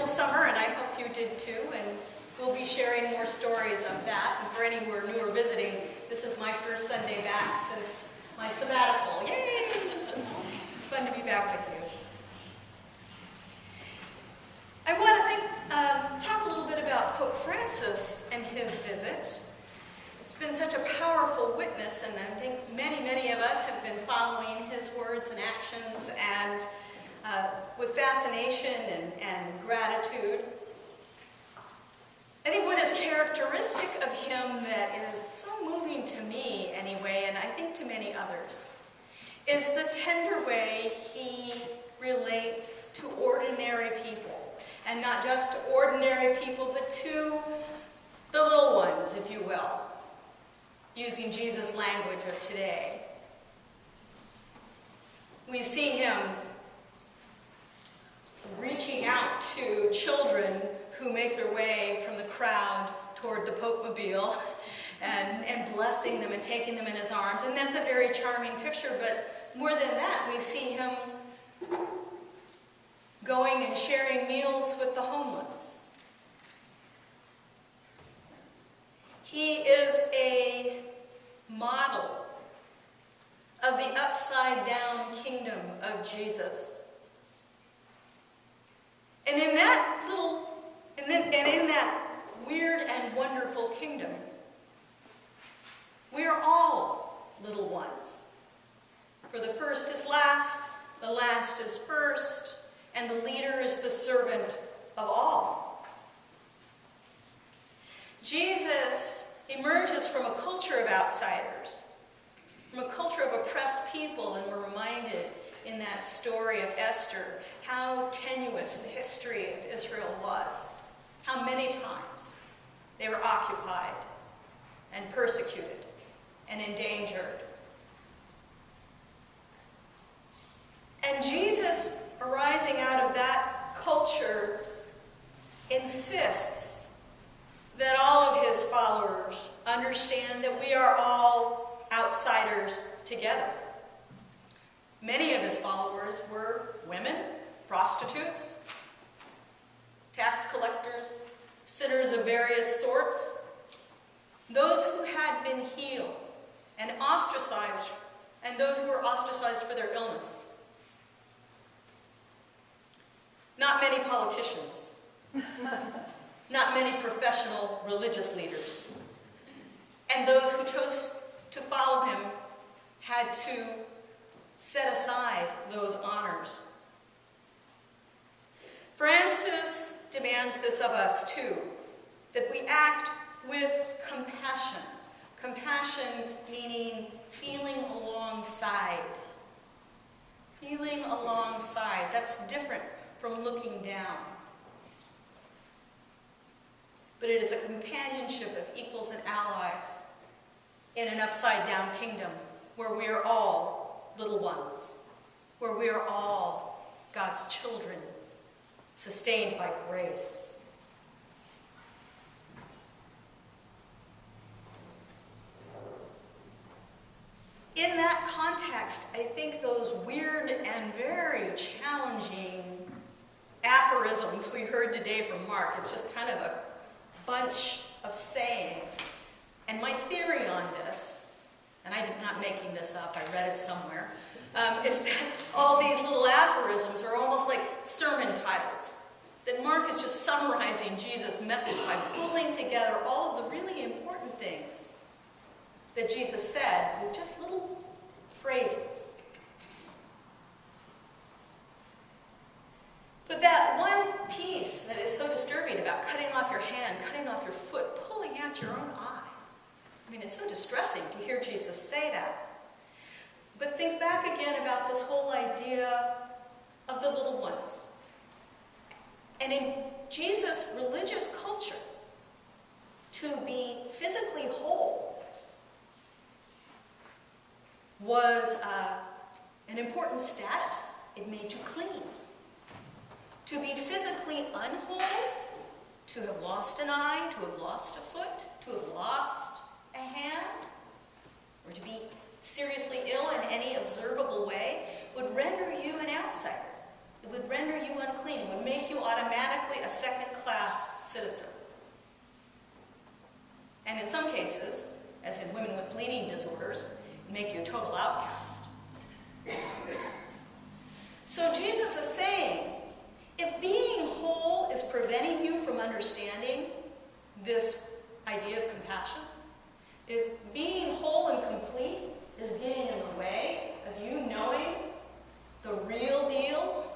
summer, and I hope you did too, and we'll be sharing more stories of that. And for any who are new or visiting, this is my first Sunday back since my sabbatical. Yay! It's fun to be back with you. I want to talk a little bit about Pope Francis and his visit. It's been such a powerful witness, and I think many of us have been following his words and actions, and with fascination and gratitude. I think what is characteristic of him that is so moving to me anyway, and I think to many others, is the tender way he relates to ordinary people. And not just to ordinary people, but to the little ones, if you will, using Jesus' language of today. We see him reaching out to children who make their way from the crowd toward the Pope-mobile and blessing them and taking them in his arms. And that's a very charming picture, but more than that, we see him going and sharing meals with the homeless. He is a model of the upside-down kingdom of Jesus. And in that weird and wonderful kingdom, we are all little ones. For the first is last, the last is first, and the leader is the servant of all. Jesus emerges from a culture of outsiders, from a culture of oppressed people, and we're reminded in that story of Esther how tenuous the history of Israel was, how many times they were occupied and persecuted and endangered. And Jesus, arising out of that culture, insists that all of his followers understand that we are all outsiders together. Many of his followers were women, prostitutes, tax collectors, sinners of various sorts, those who had been healed and ostracized, and those who were ostracized for their illness. Not many politicians, not many professional religious leaders, and those who chose to follow him had to set aside those honors. Francis demands this of us too, that we act with compassion. Compassion meaning feeling alongside. Feeling alongside. That's different from looking down. But it is a companionship of equals and allies in an upside-down kingdom where we are all little ones, where we are all God's children, sustained by grace. In that context, I think those weird and very challenging aphorisms we heard today from Mark, it's just kind of a bunch of sayings. And my theory on this, and I'm not making this up, I read it somewhere, is that all these little aphorisms are almost like sermon titles. That Mark is just summarizing Jesus' message by pulling together all of the really important things that Jesus said with just little phrases. But that one piece that is so disturbing about cutting off your hand, cutting off your foot, pulling out your own eye. I mean, it's so distressing to hear Jesus say that. But think back again about this whole idea of the little ones. And in Jesus' religious culture, to be physically whole was an important status. It made you clean. To be physically unwhole, to have lost an eye, to have lost a foot, to have lost a hand, or to be seriously ill in any observable way, would render you an outsider. It would render you unclean. It would make you automatically a citizen. And in some cases, as in women with bleeding disorders, make you a total outcast. So Jesus is saying, if being whole is preventing you from understanding this idea of compassion, if being whole and complete is getting in the way of you knowing the real deal,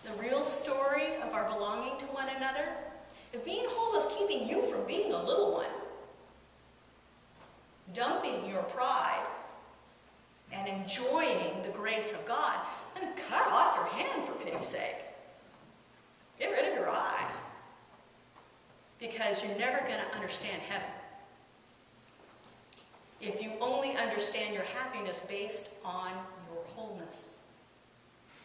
the real story of our belonging to one another, if being whole is keeping you from being a little one, dumping your pride and enjoying the grace of God, then cut off your hand for pity's sake. Get rid of your eye. Because you're never going to understand heaven if you only understand your happiness based on your wholeness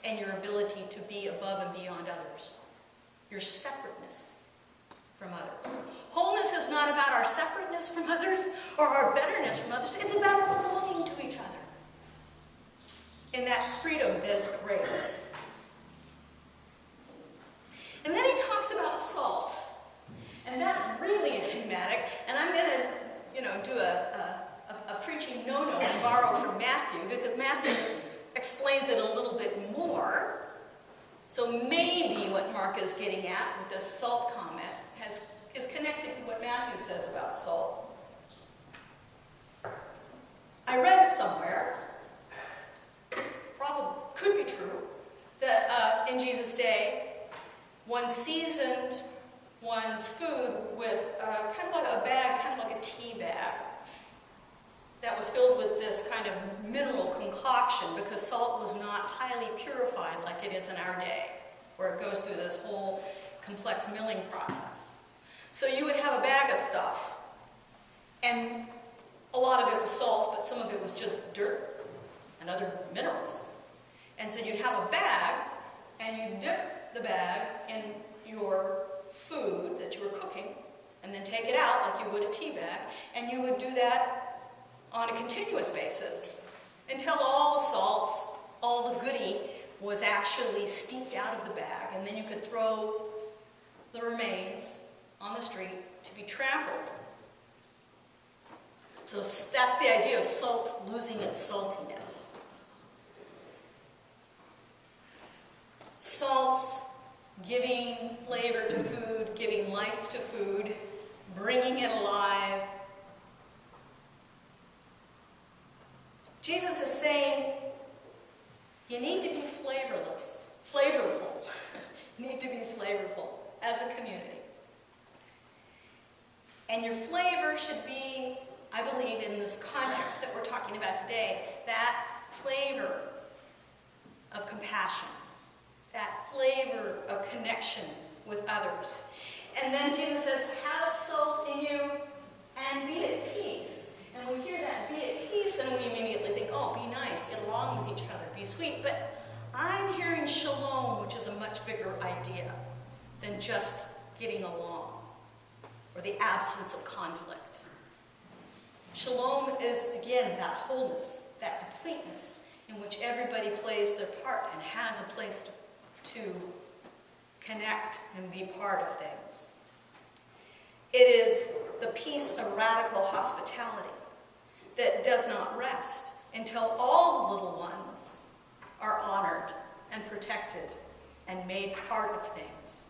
and your ability to be above and beyond others, your separateness from others. Wholeness is not about our separateness from others or our betterness from others. It's about our belonging to each other in that freedom that is grace. And then he talks about salt. And that's really enigmatic. And I'm going to, do a preaching no-no and borrow from Matthew, because Matthew explains it a little bit more. So maybe what Mark is getting at with this salt comment is connected to what Matthew says about salt. I read somewhere, probably could be true, that in Jesus' day, one seasoned one's food with kind of like a bag, kind of like a tea bag, that was filled with this kind of mineral concoction, because salt was not highly purified like it is in our day, where it goes through this whole complex milling process. So you would have a bag of stuff, and a lot of it was salt, but some of it was just dirt and other minerals. And so you'd have a bag, and you'd dip the bag in your food that you were cooking, and then take it out like you would a tea bag, and you would do that on a continuous basis until all the salts, all the goodie was actually steeped out of the bag, and then you could throw the remains on the street to be trampled. So that's the idea of salt losing its saltiness. Salt giving flavor to food, giving life to food, bringing it alive. Jesus is saying, you need to be flavorful. You need to be flavorful as a community. And your flavor should be, I believe, in this context that we're talking about today, that flavor of compassion, that flavor of connection with others. And then Jesus says, have salt in you and be at peace. And we hear that, be at peace, and we immediately think, oh, be nice, get along with each other, be sweet. But I'm hearing shalom, which is a much bigger idea than just getting along or the absence of conflict. Shalom is, again, that wholeness, that completeness in which everybody plays their part and has a place to connect and be part of things. It is the peace of radical hospitality that does not rest until all the little ones are honored and protected and made part of things.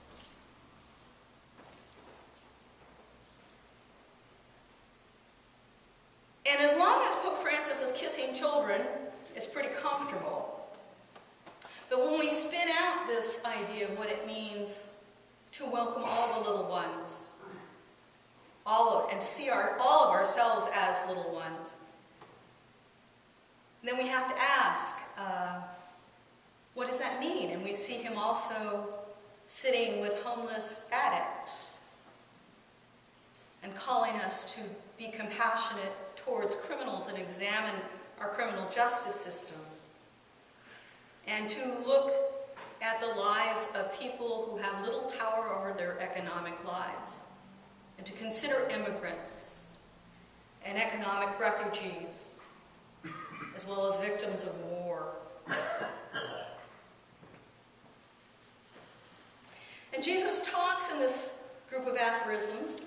And as long as Pope Francis is kissing children, it's pretty comfortable. But when we spin out this idea of what it means to welcome all the little ones, and see all of ourselves as little ones, then we have to ask, what does that mean? And we see him also sitting with homeless addicts and calling us to be compassionate towards criminals and examine our criminal justice system, and to look at the lives of people who have little power over their economic lives, and to consider immigrants and economic refugees, as well as victims of war. And Jesus talks in this group of aphorisms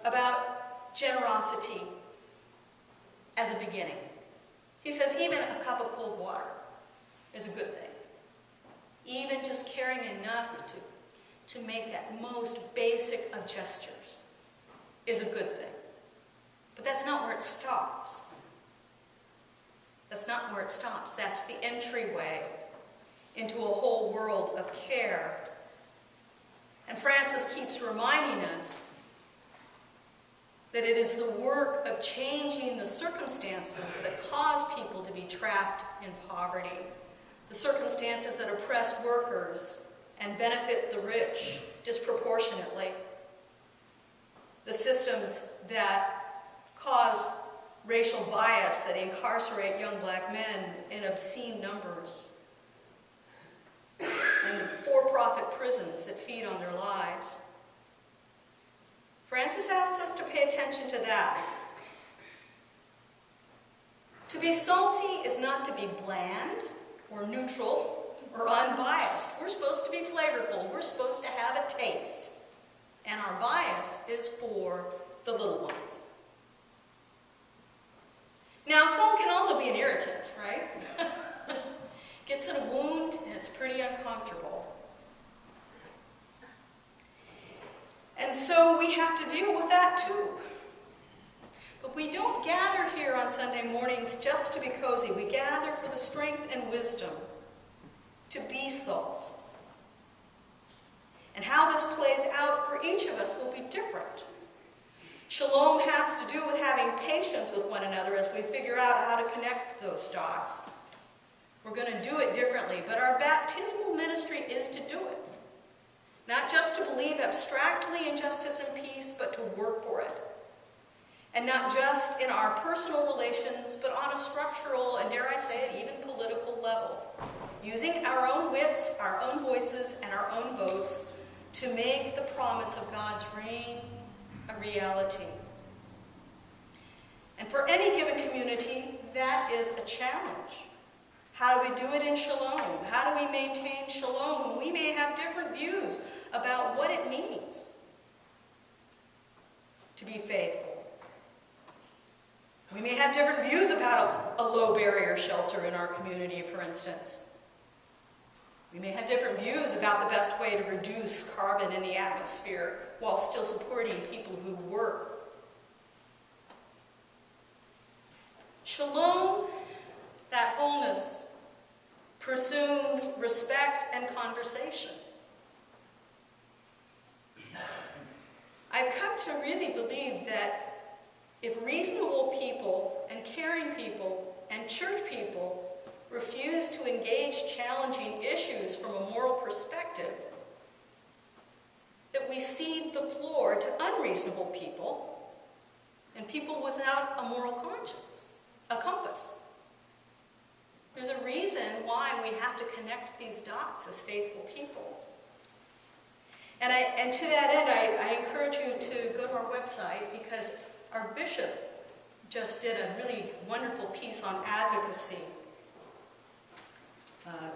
about generosity as a beginning. He says even a cup of cold water is a good thing. Even just caring enough to make that most basic of gestures is a good thing. But that's not where it stops. That's not where it stops. That's the entryway into a whole world of care. And Francis keeps reminding us that it is the work of changing the circumstances that cause people to be trapped in poverty, the circumstances that oppress workers and benefit the rich disproportionately, the systems that cause racial bias that incarcerate young black men in obscene numbers, and the for-profit prisons that feed on their lives. Francis asks us to pay attention to that. To be salty is not to be bland or neutral or unbiased. We're supposed to be flavorful. We're supposed to have a taste. And our bias is for the little ones. Now, salt can also be an irritant, right? Gets in a wound and it's pretty uncomfortable. And so we have to deal with that too. But we don't gather here on Sunday mornings just to be cozy. We gather for the strength and wisdom to be salt. And how this plays out for each of us will be different. Shalom has to do with having patience with one another as we figure out how to connect those dots. We're going to do it differently, but our baptismal ministry is to do it. Not just to believe abstractly in justice and peace, but to work for it. And not just in our personal relations, but on a structural, and dare I say it, even political level. Using our own wits, our own voices, and our own votes to make the promise of God's reign a reality. And for any given community, that is a challenge. How do we do it in shalom? How do we maintain shalom when we may have different views about what it means to be faithful? We may have different views about a low barrier shelter in our community, for instance. We may have different views about the best way to reduce carbon in the atmosphere while still supporting people who work. Shalom, that wholeness, presumes respect and conversation. I've come to really believe that if reasonable people and caring people and church people refuse to engage challenging issues from a moral perspective, that we cede the floor to unreasonable people and people without a moral conscience, a compass. There's a reason why we have to connect these dots as faithful people. And to that end, I encourage you to go to our website, because our bishop just did a really wonderful piece on advocacy,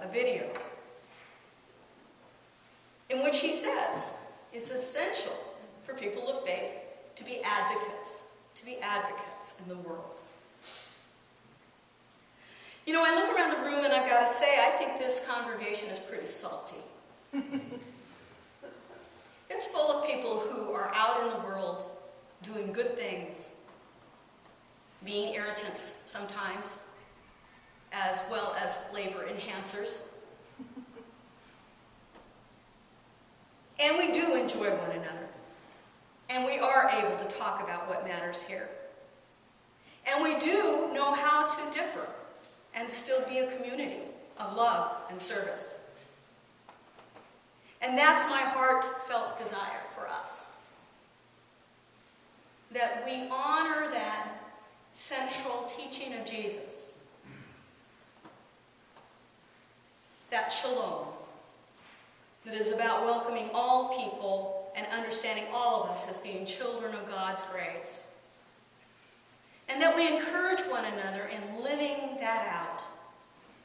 a video, in which he says it's essential for people of faith to be advocates in the world. You know, I look around the room and I've got to say, I think this congregation is pretty salty. It's full of people who are out in the world doing good things, being irritants sometimes, as well as flavor enhancers. And we do enjoy one another. And we are able to talk about what matters here. And we do know how to differ and still be a community of love and service. And that's my heartfelt desire for us. That we honor that central teaching of Jesus. That shalom. That is about welcoming all people and understanding all of us as being children of God's grace. And that we encourage one another in living that out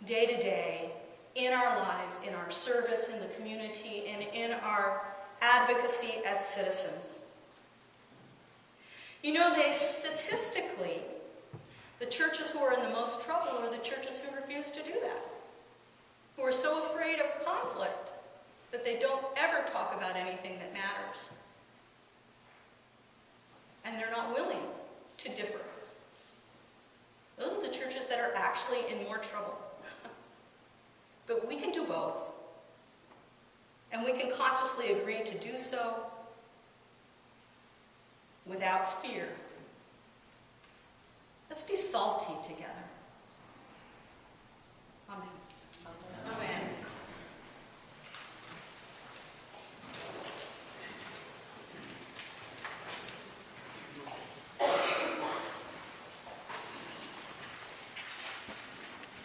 day to day in our lives, in our service in the community, and in our advocacy as citizens. You know, statistically, the churches who are in the most trouble are the churches who refuse to do that, who are so afraid of conflict that they don't ever talk about anything that matters. And they're not willing to differ. Those are the churches that are actually in more trouble. But we can do both. And we can consciously agree to do so without fear. Let's be salty together.